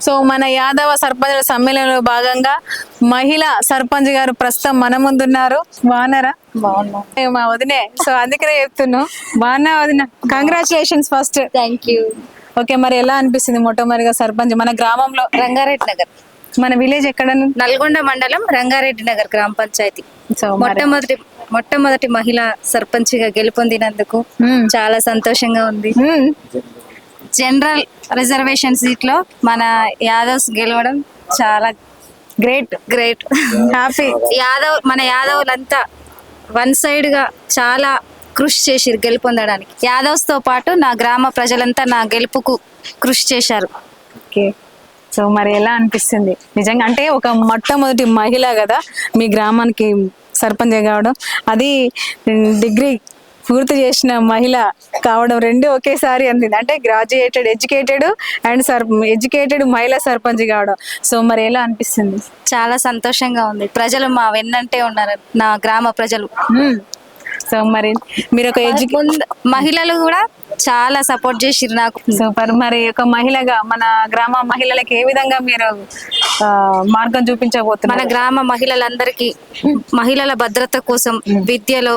So మన యాదవ సర్పంచుల సమ్మేళనంలో భాగంగా మహిళా సర్పంచ్ గారు ప్రస్తుతం మన ముందున్నారు. బాగున్నారా? బాగున్నాం. మా వదినే, సో అందుకనే చెప్తున్నాం. బాగున్నా వదిన? Congratulations first. Thank you. Okay, మరి ఎలా అనిపిస్తుంది మొట్టమొదటిగా సర్పంచ్ మన గ్రామంలో? రంగారెడ్డి నగర్, మన విలేజ్ ఎక్కడ? నల్గొండ మండలం రంగారెడ్డి నగర్ గ్రామ పంచాయతీ. సో మొట్టమొదటి మహిళా సర్పంచ్ గా గెలుపొందినందుకు చాలా సంతోషంగా ఉంది. జనరల్ రిజర్వేషన్ సీట్ లో మన యాదవ్స్ గెలవడం చాలా గ్రేట్ హ్యాపీ. మన యాదవులంతా వన్ సైడ్ గా చాలా కృషి చేసిరు గెలుపొందడానికి. యాదవ్స్ తో పాటు నా గ్రామ ప్రజలంతా నా గెలుపుకు కృషి చేశారు. ఓకే, సో మరి ఎలా అనిపిస్తుంది నిజంగా? అంటే ఒక మొట్టమొదటి మహిళ కదా మీ గ్రామానికి సర్పంచ్ కావడం, అది డిగ్రీ పూర్తి చేసిన మహిళ కావడం, రెండు ఒకేసారి అందింది. అంటే గ్రాడ్యుయేటెడ్ ఎడ్యుకేటెడ్ అండ్ ఎడ్యుకేటెడ్ మహిళా సర్పంచ్ కావడం. సో మరి ఎలా అనిపిస్తుంది? చాలా సంతోషంగా ఉంది. ప్రజలు మా వెన్నంటే ఉన్నారు, నా గ్రామ ప్రజలు. సో మరి మీరు ఒక మహిళలు కూడా చాలా సపోర్ట్ చేసిరు నాకు. సూపర్. మరి ఒక మహిళగా మన గ్రామ మహిళలకి ఏ విధంగా మీరు మార్గం చూపించబోతున్నారు? మన గ్రామ మహిళలందరికీ మహిళల భద్రత కోసం విద్యలో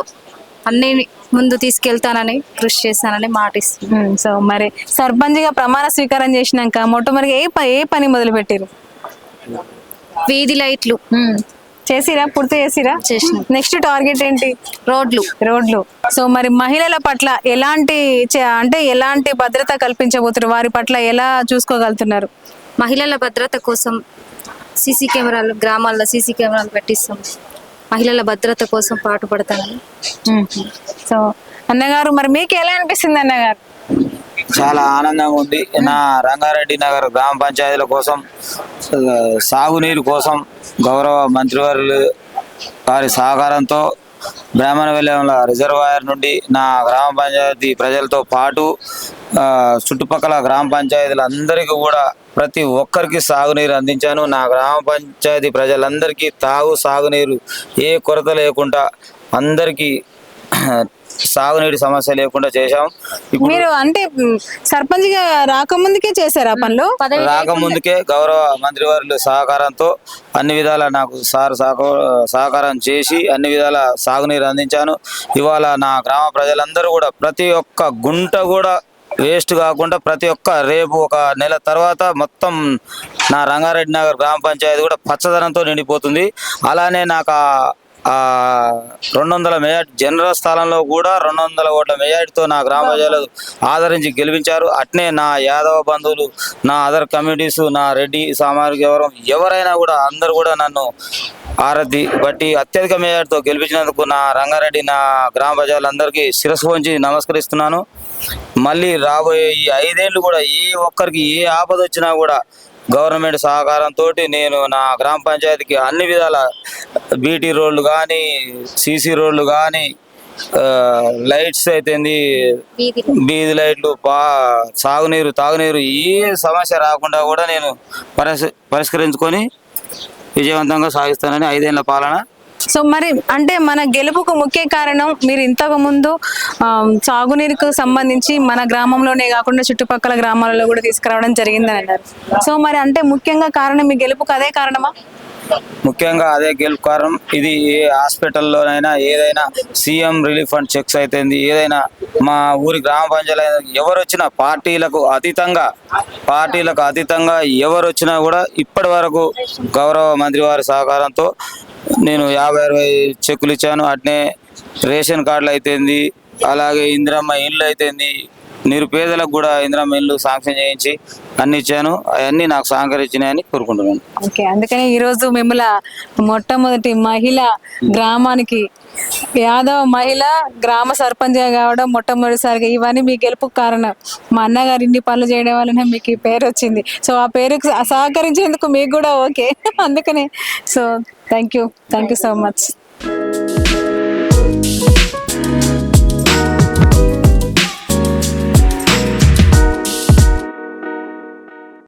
అన్ని ముందు తీసుకెళ్తానని కృషి చేస్తానని మాటిస్తున్నాను. సో మరి సర్పంచ్ గా ప్రమాణ స్వీకారం చేసినాక మొట్టమొదటిగా ఏ పని మొదలు పెట్టారు? వీధి లైట్లు చేసిరా? పూర్తి చేసిరా? చేసిన. నెక్స్ట్ టార్గెట్ ఏంటి? రోడ్లు. సో మరి మహిళల పట్ల ఎలాంటి భద్రత కల్పించబోతున్నారు? వారి పట్ల ఎలా చూసుకోగలుగుతున్నారు? మహిళల భద్రత కోసం సీసీ కెమెరాలు, గ్రామాల్లో సీసీ కెమెరాలు పెట్టిస్తాం. మహిళల భద్రత కోసం పాటుపడతానని. సో అన్నగారు, మరి మీకు ఎలా అనిపిస్తుంది అన్నగారు? చాలా ఆనందంగా ఉంది. నా రంగారెడ్డి నగర్ గ్రామ పంచాయతీల కోసం, సాగునీరు కోసం గౌరవ మంత్రివర్యులు వారి సహకారంతో బ్రాహ్మణ విలయంల రిజర్వాయర్ నుండి నా గ్రామ పంచాయతీ ప్రజలతో పాటు చుట్టుపక్కల గ్రామ పంచాయతీలందరికీ కూడా ప్రతి ఒక్కరికి సాగునీరు అందించాను. నా గ్రామ పంచాయతీ ప్రజలందరికీ సాగునీరు ఏ కొరత లేకుండా అందరికీ సాగునీటి సమస్య లేకుండా చేశాం. మీరు అంటే సర్పంచ్ గా రాకముందుకే చేశారు ఆ పనులు? రాకముందుకే గౌరవ మంత్రివర్యుల సహకారంతో అన్ని విధాల నాకు సహకారం చేసి అన్ని విధాల సాగునీరు అందించాను. ఇవాళ నా గ్రామ ప్రజలందరూ కూడా ప్రతి ఒక్క గుంట కూడా వేస్ట్ కాకుండా ప్రతి ఒక్క రేపు ఒక నెల తర్వాత మొత్తం నా రంగారెడ్డి నగర్ గ్రామ పంచాయతీ కూడా పచ్చదనంతో నిండిపోతుంది. అలానే నాకు 200 మెజార్టీ జనరల్ స్థానంలో కూడా 200 ఓట్ల మెజార్టీతో నా గ్రామ ప్రజలు ఆదరించి గెలిపించారు. అట్నే నా యాదవ బంధువులు, నా అదర్ కమ్యూనిటీస్, నా రెడ్డి సామాజిక ఎవరైనా కూడా అందరూ కూడా నన్ను ఆరతి బట్టి అత్యధిక మెజార్టీతో గెలిపించినందుకు నా రంగారెడ్డి నా గ్రామ ప్రజలందరికీ శిరస్సు వంచి నమస్కరిస్తున్నాను. మళ్ళీ రాబోయే ఈ 5 ఏళ్ళు కూడా ఏ ఒక్కరికి ఏ ఆపద వచ్చినా కూడా గవర్నమెంట్ సహకారంతో నేను నా గ్రామ పంచాయతీకి అన్ని విధాల బీటీ రోడ్లు కానీ, సీసీ రోడ్లు కానీ, లైట్స్ అయితేంది, బీది లైట్లు, సాగునీరు, తాగునీరు ఏ సమస్య రాకుండా కూడా నేను పరిష్కరించుకొని విజయవంతంగా సాగిస్తానని 5 ఏళ్ల పాలన. సో మరి అంటే మన గెలుపుకు ముఖ్య కారణం మీరు ఇంతకు ముందు సాగునీరుకు సంబంధించి మన గ్రామంలోనే కాకుండా చుట్టుపక్కల గ్రామాలలో కూడా తీసుకురావడం జరిగిందని అన్నారు. సో మరి అంటే ముఖ్యంగా కారణం మీ గెలుపుకు అదే కారణమా? ముఖ్యంగా అదే గెలుపు కారణం. ఇది ఏ హాస్పిటల్లోనైనా ఏదైనా సీఎం రిలీఫ్ ఫండ్ చెక్స్ అయితేంది, ఏదైనా మా ఊరి గ్రామ పంచాయతీ ఎవరు వచ్చినా పార్టీలకు అతీతంగా ఎవరు వచ్చినా కూడా ఇప్పటి వరకు గౌరవ మంత్రి వారి సహకారంతో నేను 50-60 చెక్కులు ఇచ్చాను. అట్నే రేషన్ కార్డులు అయితేంది, అలాగే ఇందిరమ్మ ఇళ్ళు అయితేంది, నిరుపేదలకు కూడా ఇందిరమ్మ ఇళ్ళు శాంక్షన్ చేయించి అన్ని ఇచ్చాను. అవన్నీ నాకు సహకరించినాయని కోరుకుంటున్నాను. ఓకే, అందుకని ఈరోజు మిమ్మల్ని మొట్టమొదటి మహిళ గ్రామానికి యాదవ మహిళ గ్రామ సర్పంచ్ కావడం మొట్టమొదటిసారిగా, ఇవన్నీ మీ గెలుపు కారణం. మా అన్నగారు ఇన్ని పనులు చేయడం వల్లనే మీకు ఈ పేరు వచ్చింది. సో ఆ పేరుకు సహకరించేందుకు మీకు కూడా ఓకే. అందుకనే so thank you so much.